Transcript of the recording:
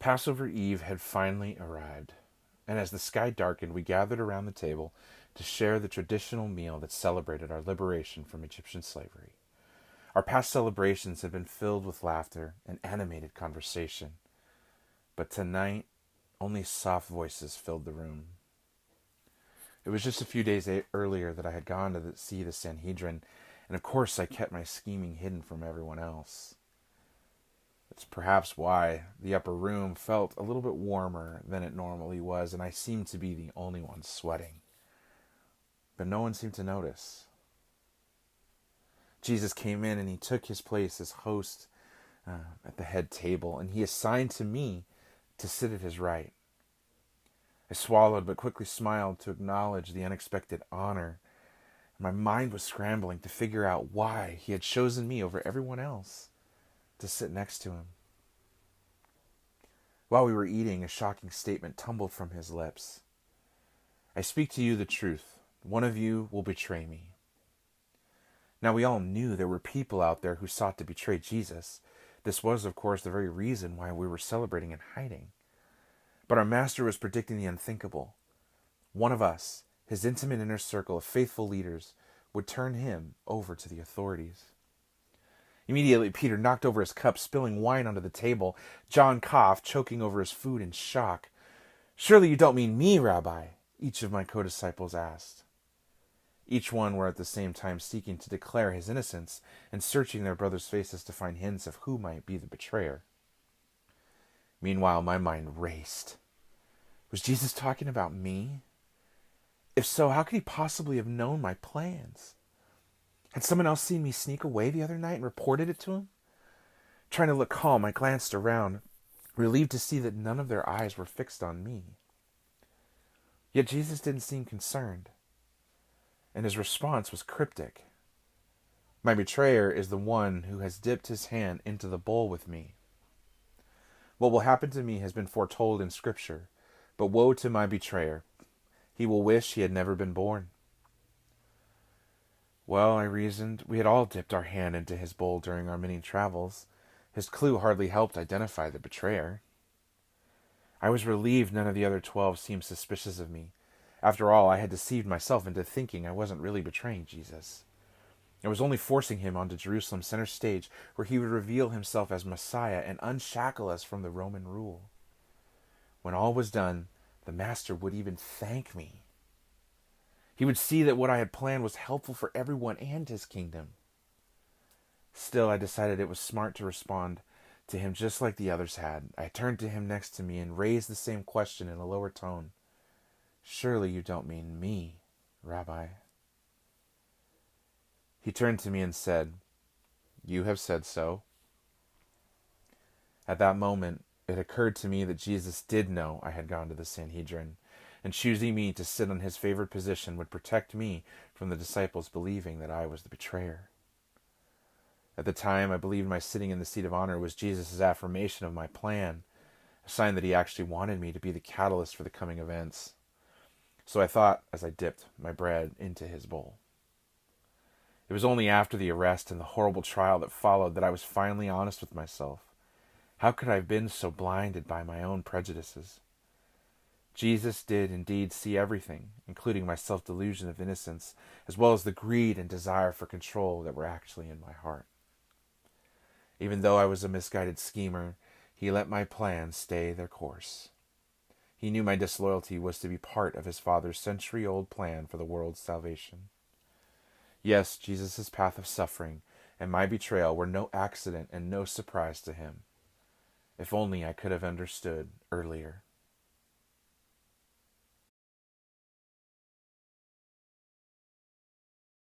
Passover Eve had finally arrived, and as the sky darkened, we gathered around the table to share the traditional meal that celebrated our liberation from Egyptian slavery. Our past celebrations had been filled with laughter and animated conversation, but tonight only soft voices filled the room. It was just a few days earlier that I had gone to see the Sanhedrin, and of course I kept my scheming hidden from everyone else. That's perhaps why the upper room felt a little bit warmer than it normally was, and I seemed to be the only one sweating. But no one seemed to notice. Jesus came in and he took his place as host at the head table, and he assigned to me to sit at his right. I swallowed but quickly smiled to acknowledge the unexpected honor. My mind was scrambling to figure out why he had chosen me over everyone else to sit next to him. While we were eating, a shocking statement tumbled from his lips. "I speak to you the truth. One of you will betray me." Now we all knew there were people out there who sought to betray Jesus. This was, of course, the very reason why we were celebrating and hiding. But our master was predicting the unthinkable. One of us, his intimate inner circle of faithful leaders, would turn him over to the authorities. Immediately, Peter knocked over his cup, spilling wine onto the table. John coughed, choking over his food in shock. "Surely you don't mean me, Rabbi?" each of my co-disciples asked. Each one were at the same time seeking to declare his innocence and searching their brothers' faces to find hints of who might be the betrayer. Meanwhile, my mind raced. Was Jesus talking about me? If so, how could he possibly have known my plans? Had someone else seen me sneak away the other night and reported it to him? Trying to look calm, I glanced around, relieved to see that none of their eyes were fixed on me. Yet Jesus didn't seem concerned, and his response was cryptic. "My betrayer is the one who has dipped his hand into the bowl with me. What will happen to me has been foretold in Scripture, but woe to my betrayer. He will wish he had never been born." Well, I reasoned, we had all dipped our hand into his bowl during our many travels. His clue hardly helped identify the betrayer. I was relieved none of the other 12 seemed suspicious of me. After all, I had deceived myself into thinking I wasn't really betraying Jesus. I was only forcing him onto Jerusalem's center stage, where he would reveal himself as Messiah and unshackle us from the Roman rule. When all was done, the Master would even thank me. He would see that what I had planned was helpful for everyone and his kingdom. Still, I decided it was smart to respond to him just like the others had. I turned to him next to me and raised the same question in a lower tone. "Surely you don't mean me, Rabbi?" He turned to me and said, "You have said so." At that moment, it occurred to me that Jesus did know I had gone to the Sanhedrin, and choosing me to sit on his favored position would protect me from the disciples believing that I was the betrayer. At the time, I believed my sitting in the seat of honor was Jesus' affirmation of my plan, a sign that he actually wanted me to be the catalyst for the coming events. So I thought as I dipped my bread into his bowl. It was only after the arrest and the horrible trial that followed that I was finally honest with myself. How could I have been so blinded by my own prejudices? Jesus did indeed see everything, including my self-delusion of innocence, as well as the greed and desire for control that were actually in my heart. Even though I was a misguided schemer, he let my plans stay their course. He knew my disloyalty was to be part of his Father's century-old plan for the world's salvation. Yes, Jesus' path of suffering and my betrayal were no accident and no surprise to him. If only I could have understood earlier.